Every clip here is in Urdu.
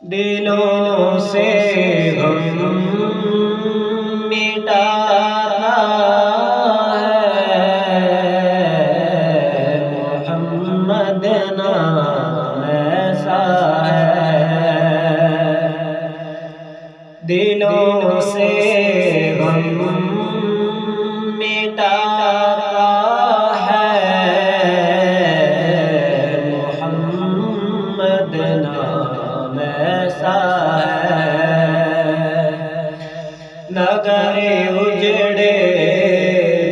دلوں سے غم مٹاتا ہے محمد نام ایسا ہے، دلوں سے غم مٹاتا ہے محمد نام ایسا ہے، نگر اجڑے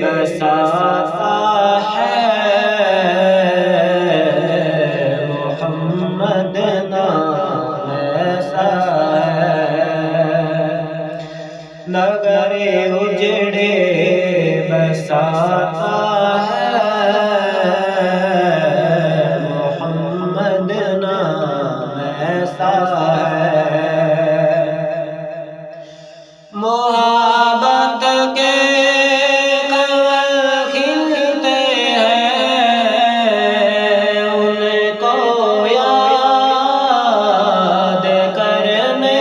بساتا ہے محمد نام ایسا ہے، نگر اجڑے بساتا ہے محمد نام ایسا ہے، محبت کے کنول کھلتے ہیں ان کو یاد کرنے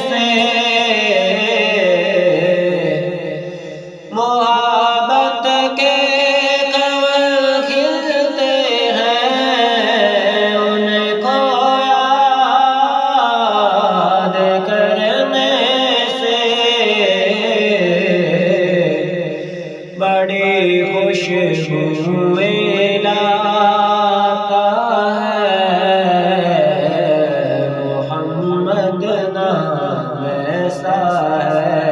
سے، محبت کے کنول کھلتے ہیں ان کو یاد کرنے سے، بڑی خوشبوئیں لاتا ہے محمد نام ایسا ہے،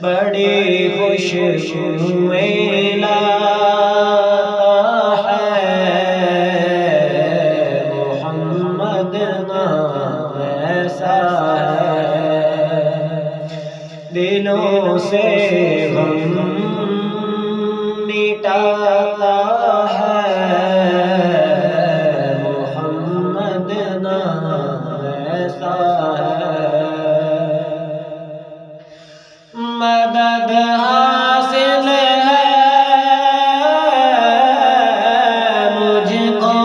بڑی خوشبوئیں لاتا ہے محمد نام ایسا ہے، دلوں سے غم مٹاتا ہے محمد نام ایسا ہے، مدد حاصل ہے مجھ کو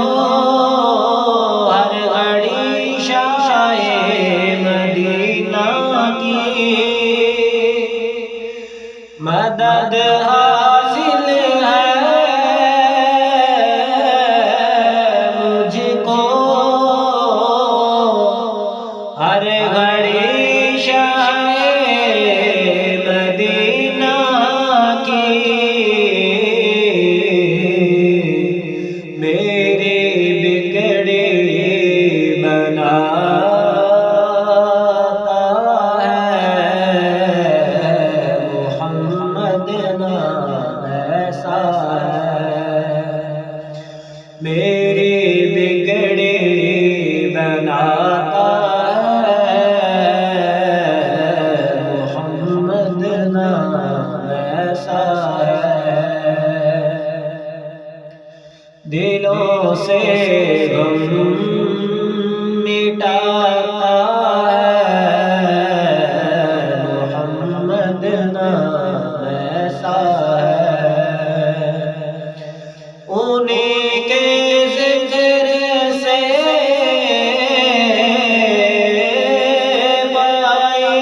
ہر گھڑی شاہ مدینہ کی، مدد حاصل ہے مجھ کو ہر گھڑی شاہ مدینہ کی، میری بگڑی بناتا ہے محمد نام ایسا ہے، میری بگڑی بناتا نام ایسا ہے، دلوں سے غم مٹاتا ہے محمد نام ایسا ہے، انہیں کے ذکر سے پائی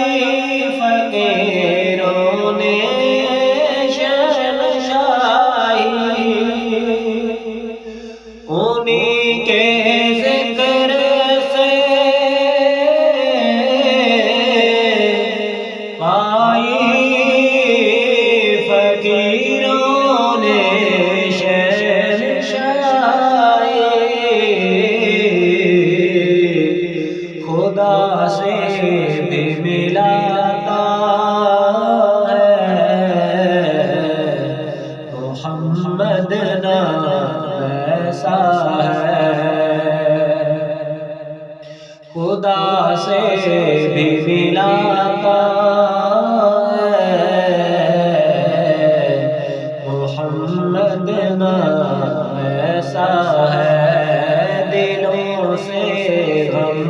فقیروں نے انہیں کے ذکر سے پائی فقیروں نے شہنشاہی، خدا سے بھی ملاتا ہے محمد نام ایسا ہے، خدا سے بھی ملاتا ہے محمد نام ایسا ہے، دلوں سے غم